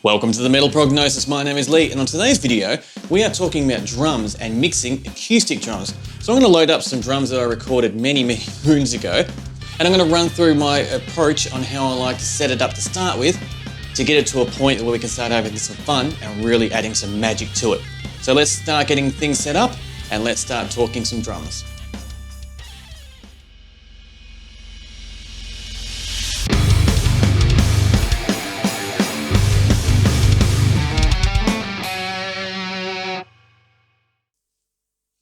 Welcome to the Metal Prognosis. My name is Lee, and on today's video, we are talking about drums and mixing acoustic drums. So I'm going to load up some drums that I recorded many moons ago, and I'm going to run through my approach on how I like to set it up to start with to get it to a point where we can start having some fun and really adding some magic to it. So let's start getting things set up, and let's start talking some drums.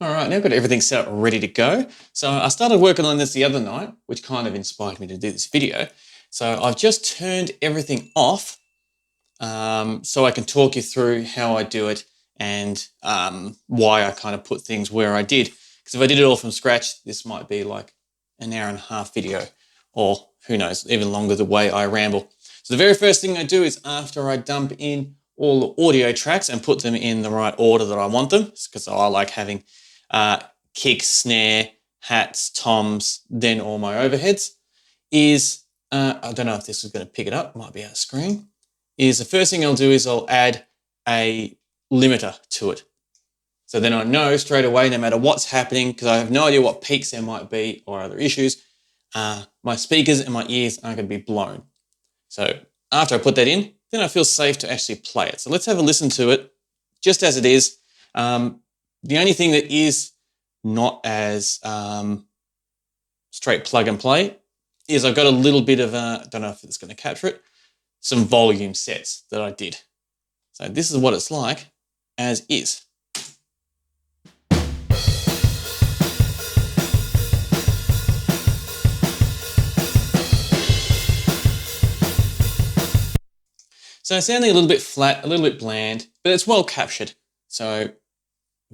Alright, now I've got everything set up ready to go. So I started working on this the other night, which kind of inspired me to do this video. So I've just turned everything off so I can talk you through how I do it and why I kind of put things where I did. Because if I did it all from scratch, this might be like an hour and a half video, or who knows, even longer the way I ramble. So the very first thing I do is after I dump in all the audio tracks and put them in the right order that I want them, because I like having kick, snare, hats, toms, then all my overheads, is, I don't know if this is going to pick it up, might be out of screen, is the first thing I'll do is I'll add a limiter to it. So then I know straight away, no matter what's happening, because I have no idea what peaks there might be or other issues, my speakers and my ears aren't going to be blown. So after I put that in, then I feel safe to actually play it. So let's have a listen to it just as it is. The only thing that is not as straight plug and play is I've got a little bit of, I don't know if it's going to capture it, some volume sets that I did. So this is what it's like as is. So it's sounding a little bit flat, a little bit bland, but it's well captured. So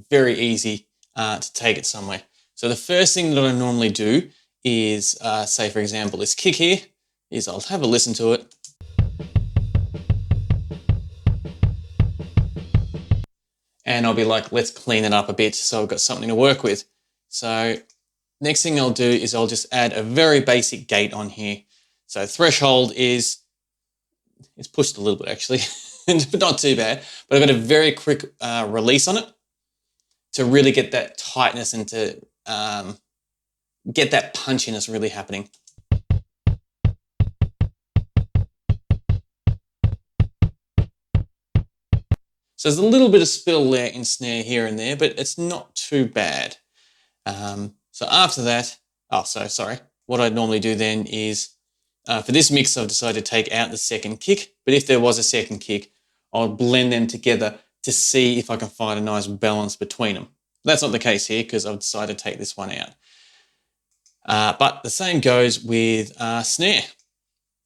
very easy to take it somewhere. So the first thing that I normally do is, say for example, this kick here, is I'll have a listen to it. And I'll be like, let's clean it up a bit so I've got something to work with. So next thing I'll do is I'll just add a very basic gate on here. So threshold is, it's pushed a little bit actually, but not too bad. But I've got a very quick release on it to really get that tightness and to get that punchiness really happening. So there's a little bit of spill there in snare here and there, but it's not too bad. So after that, what I'd normally do then is, for this mix, I've decided to take out the second kick, but if there was a second kick, I'll blend them together to see if I can find a nice balance between them. That's not the case here because I've decided to take this one out. But the same goes with snare.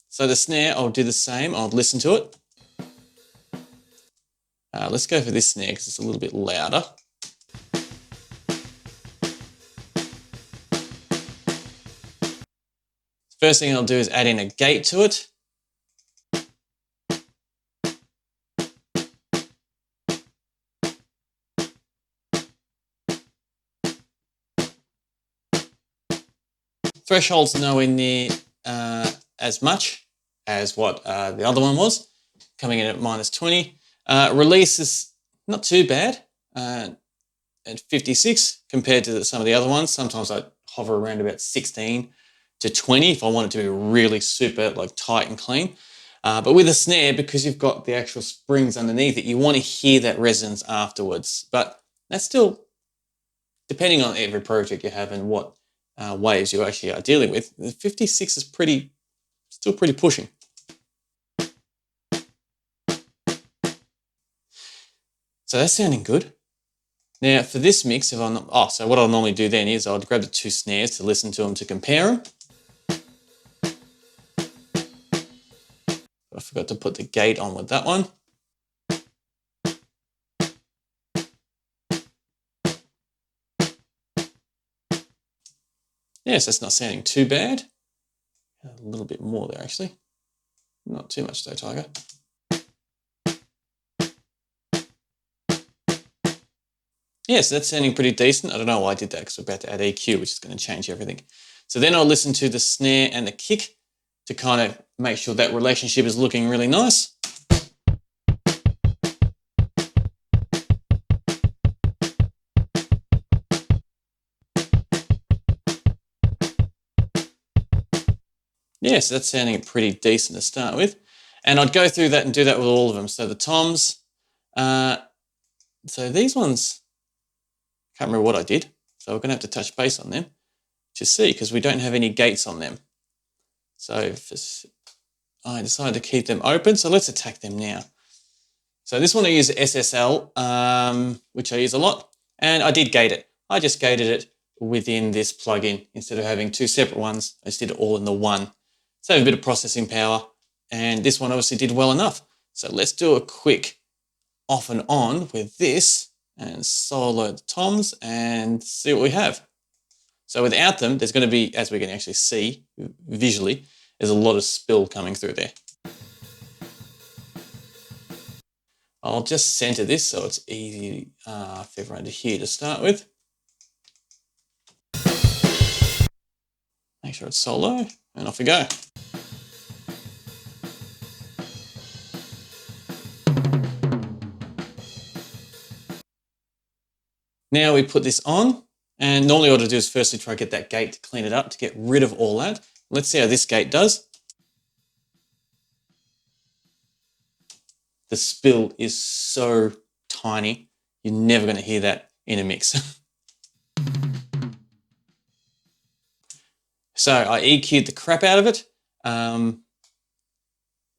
So the snare, I'll do the same. I'll listen to it. Let's go for this snare because it's a little bit louder. First thing I'll do is add in a gate to it. Threshold's nowhere near as much as what the other one was, coming in at -20. Release is not too bad at 56 compared to some of the other ones. Sometimes I hover around about 16 to 20 if I want it to be really super like tight and clean. But with a snare, because you've got the actual springs underneath it, you want to hear that resonance afterwards. But that's still, depending on every project you have and what waves you actually are dealing with, the 56 is still pretty pushing. So that's sounding good. Now for this mix, so what I'll normally do then is I'll grab the two snares to listen to them to compare them. I forgot to put the gate on with that one. Yes, that's not sounding too bad. A little bit more there actually. Not too much though, Tiger. Yes, that's sounding pretty decent. I don't know why I did that because we're about to add EQ, which is going to change everything. So then I'll listen to the snare and the kick to kind of make sure that relationship is looking really nice. Yeah, so that's sounding pretty decent to start with. And I'd go through that and do that with all of them. So the toms, so these ones, can't remember what I did. So we're going to have to touch base on them to see, because we don't have any gates on them. So I decided to keep them open. So let's attack them now. So this one I use SSL, which I use a lot. And I did gate it. I just gated it within this plugin. Instead of having two separate ones, I just did it all in the one. Save a bit of processing power. And this one obviously did well enough. So let's do a quick off and on with this and solo the toms and see what we have. So without them, there's going to be, as we can actually see visually, there's a lot of spill coming through there. I'll just center this so it's easy for everyone to hear to start with. Make sure it's solo, and off we go. Now we put this on, and normally what I'll do is firstly try to get that gate to clean it up, to get rid of all that. Let's see how this gate does. The spill is so tiny, you're never going to hear that in a mix. So I EQ'd the crap out of it. And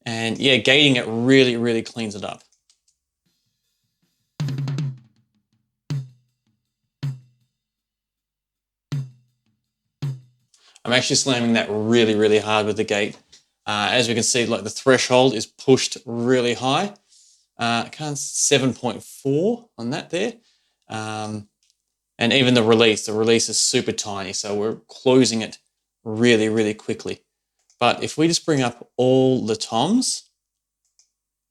yeah, gating it really, really cleans it up. I'm actually slamming that really, really hard with the gate. As we can see, like the threshold is pushed really high. 7.4 on that there. And even the release is super tiny. So we're closing it really, really quickly. But if we just bring up all the toms,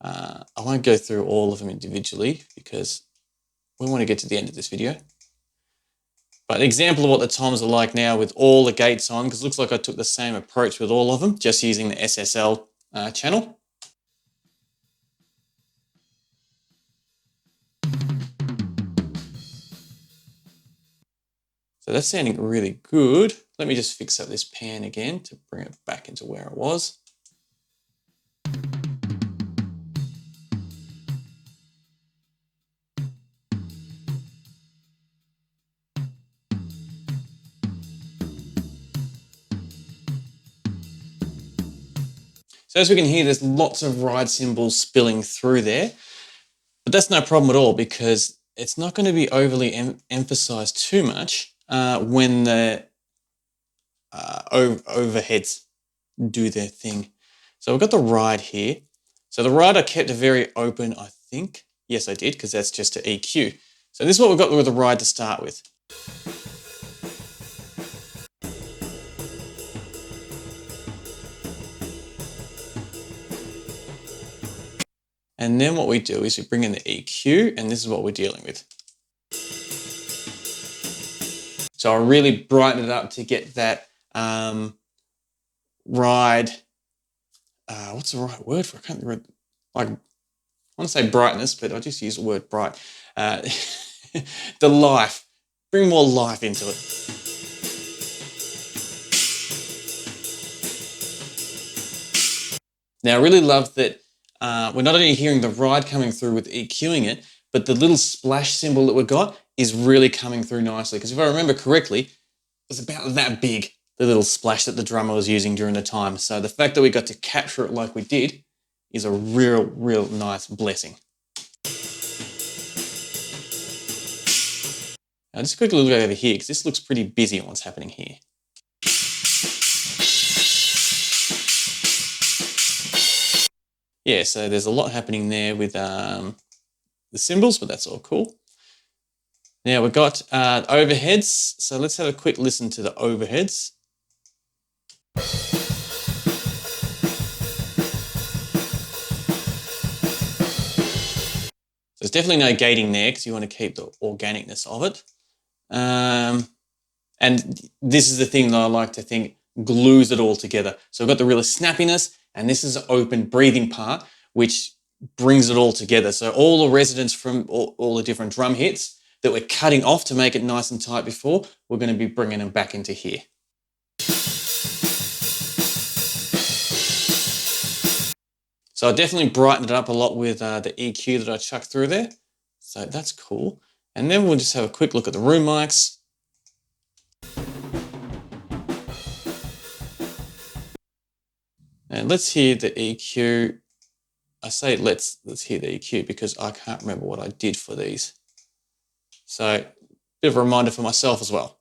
I won't go through all of them individually because we want to get to the end of this video. But an example of what the toms are like now with all the gates on, because it looks like I took the same approach with all of them, just using the SSL channel. So that's sounding really good. Let me just fix up this pan again to bring it back into where it was. So as we can hear, there's lots of ride cymbals spilling through there, but that's no problem at all because it's not going to be overly emphasized too much when the overheads do their thing. So we've got the ride here. So the ride I kept very open, I think. Yes, I did, because that's just to EQ. So this is what we've got with the ride to start with. And then what we do is we bring in the EQ, and this is what we're dealing with. So I really brighten it up to get that ride, what's the right word for it? I can't remember. Like, I want to say brightness, but I just use the word bright. The life, bring more life into it. Now I really love that we're not only hearing the ride coming through with EQing it, but the little splash cymbal that we've got is really coming through nicely. Because if I remember correctly, it was about that big, the little splash that the drummer was using during the time. So the fact that we got to capture it like we did is a real, real nice blessing. Now just quickly look over here, because this looks pretty busy on what's happening here. Yeah, so there's a lot happening there with the cymbals, but that's all cool. Now we've got overheads, so let's have a quick listen to the overheads. There's definitely no gating there because you want to keep the organicness of it. And this is the thing that I like to think glues it all together. So we've got the real snappiness, and this is an open breathing part, which brings it all together. So all the resonance from all the different drum hits that we're cutting off to make it nice and tight before, we're going to be bringing them back into here. So I definitely brightened it up a lot with the EQ that I chucked through there. So that's cool. And then we'll just have a quick look at the room mics. And let's hear the EQ. I say let's hear the EQ because I can't remember what I did for these. So, bit of a reminder for myself as well.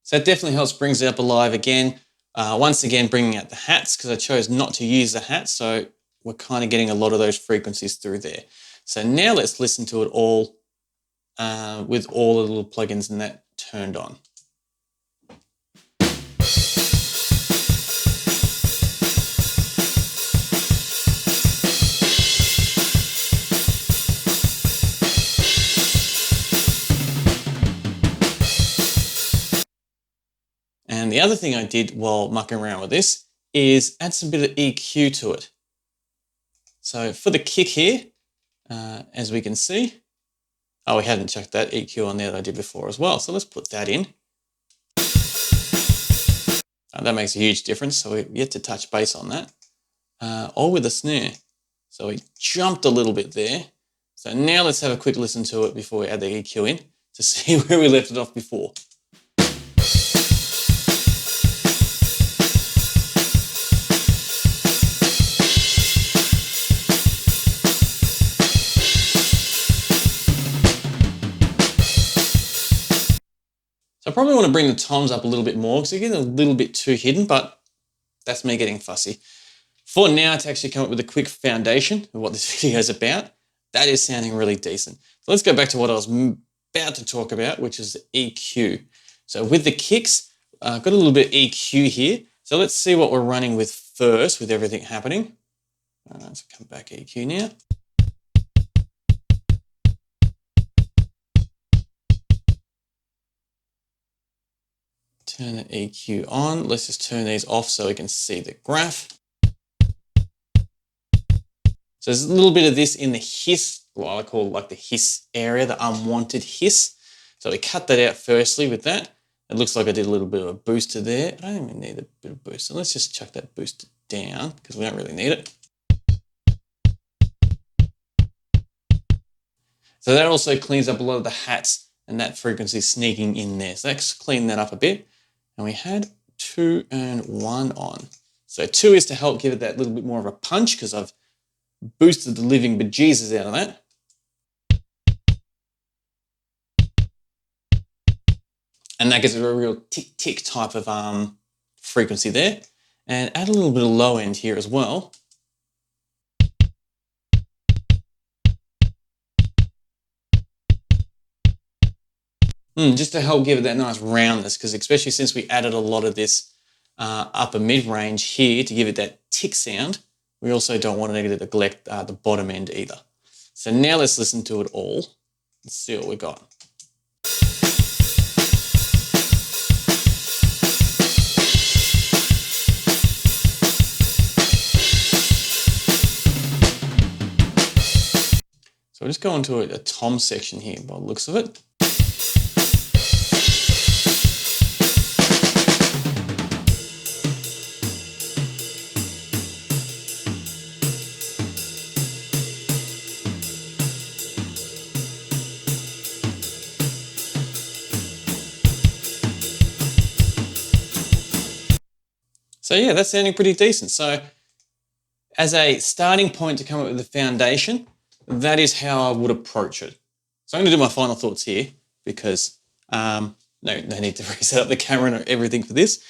So it definitely helps brings it up alive again. Once again, bringing out the hats because I chose not to use the hats. So we're kind of getting a lot of those frequencies through there. So now let's listen to it all with all the little plugins and that turned on. And the other thing I did while mucking around with this is add some bit of EQ to it. So for the kick here, as we can see, oh, we hadn't chucked that EQ on there that I did before as well. So let's put that in. That makes a huge difference. So we get to touch base on that. Or with the snare. So we jumped a little bit there. So now let's have a quick listen to it before we add the EQ in to see where we left it off before. So I probably want to bring the toms up a little bit more because they're getting a little bit too hidden, but that's me getting fussy. For now, to actually come up with a quick foundation of what this video is about, that is sounding really decent. So let's go back to what I was about to talk about, which is EQ. So with the kicks, I've got a little bit of EQ here. So let's see what we're running with first with everything happening. Let's come back EQ now. Turn the EQ on. Let's just turn these off so we can see the graph. So there's a little bit of this in the hiss, what I call like the hiss area, the unwanted hiss. So we cut that out firstly with that. It looks like I did a little bit of a booster there. I don't even need a bit of booster. Let's just chuck that booster down because we don't really need it. So that also cleans up a lot of the hats and that frequency sneaking in there. So let's clean that up a bit. And we had 2 and 1 on. So 2 is to help give it that little bit more of a punch because I've boosted the living bejesus out of that. And that gives it a real tick-tick type of frequency there. And add a little bit of low end here as well. Just to help give it that nice roundness, because especially since we added a lot of this upper mid-range here to give it that tick sound, we also don't want to neglect the bottom end either. So now let's listen to it all. Let's see what we got. So we'll just go into a tom section here by the looks of it. So yeah, that's sounding pretty decent. So as a starting point to come up with the foundation, that is how I would approach it. So I'm going to do my final thoughts here because no need to reset up the camera and everything for this.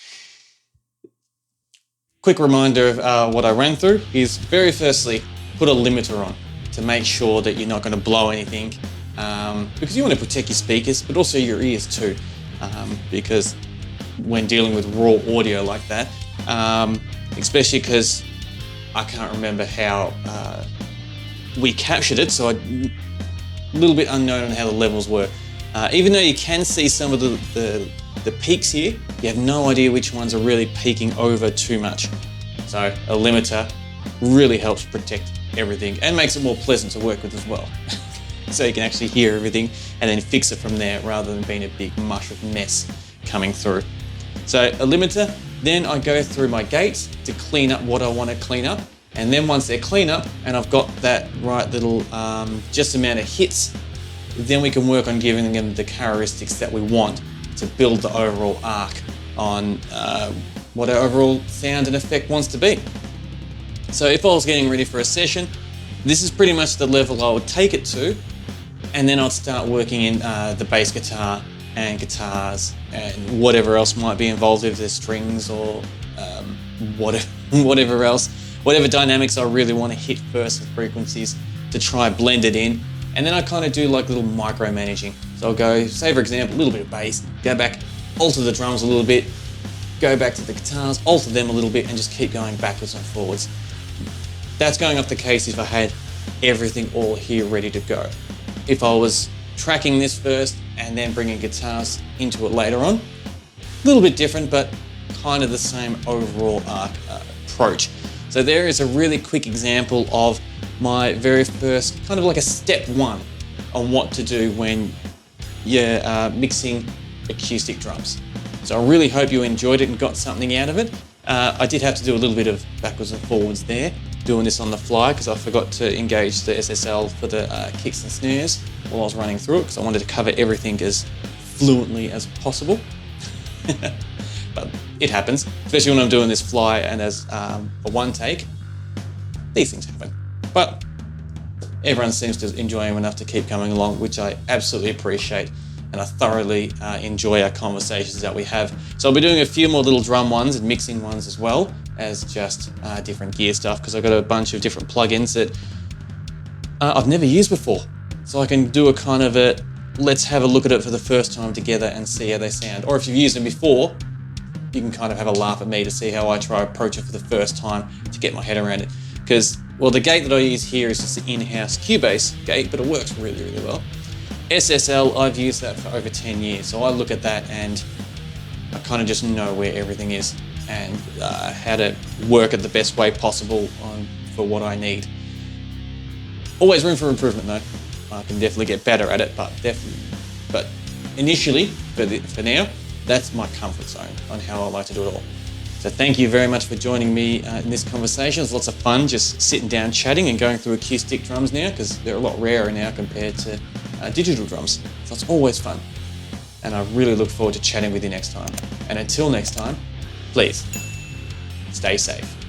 Quick reminder of what I ran through is very firstly, put a limiter on to make sure that you're not going to blow anything because you want to protect your speakers, but also your ears too, because when dealing with raw audio like that, especially because I can't remember how we captured it, so a little bit unknown on how the levels were. Even though you can see some of the peaks here, you have no idea which ones are really peaking over too much. So a limiter really helps protect everything and makes it more pleasant to work with as well. so you can actually hear everything and then fix it from there rather than being a big mush of mess coming through. So a limiter, then I go through my gates to clean up what I want to clean up. And then once they're clean up and I've got that right little just amount of hits, then we can work on giving them the characteristics that we want to build the overall arc on what our overall sound and effect wants to be. So if I was getting ready for a session, this is pretty much the level I would take it to, and then I'd start working in the bass guitar and guitars and whatever else might be involved, if there's strings or whatever else, whatever dynamics I really want to hit first and frequencies to try blend it in. And then I kind of do like little micromanaging. So I'll go, say for example, a little bit of bass, go back, alter the drums a little bit, go back to the guitars, alter them a little bit, and just keep going backwards and forwards. That's going off the case if I had everything all here ready to go. If I was tracking this first and then bringing guitars into it later on, a little bit different, but kind of the same overall approach. So there is a really quick example of my very first, kind of like a step one on what to do when you're mixing acoustic drums. So I really hope you enjoyed it and got something out of it. I did have to do a little bit of backwards and forwards there, doing this on the fly because I forgot to engage the SSL for the kicks and snares while I was running through it, because I wanted to cover everything as fluently as possible. But it happens, especially when I'm doing this fly and as a one take. These things happen. But everyone seems to enjoy them enough to keep coming along, which I absolutely appreciate. And I thoroughly enjoy our conversations that we have. So I'll be doing a few more little drum ones and mixing ones as well as just different gear stuff, because I've got a bunch of different plugins that I've never used before. So I can do a kind of a, let's have a look at it for the first time together and see how they sound. Or if you've used them before, you can kind of have a laugh at me to see how I try to approach it for the first time to get my head around it. Because, well, the gate that I use here is just the in-house Cubase gate, but it works really, really well. SSL, I've used that for over 10 years. So I look at that and I kind of just know where everything is and how to work it the best way possible for what I need. Always room for improvement though. I can definitely get better at it, but initially, for now, that's my comfort zone on how I like to do it all. So thank you very much for joining me in this conversation. It's lots of fun just sitting down chatting and going through acoustic drums now, because they're a lot rarer now compared to digital drums. So it's always fun. And I really look forward to chatting with you next time. And until next time, please stay safe.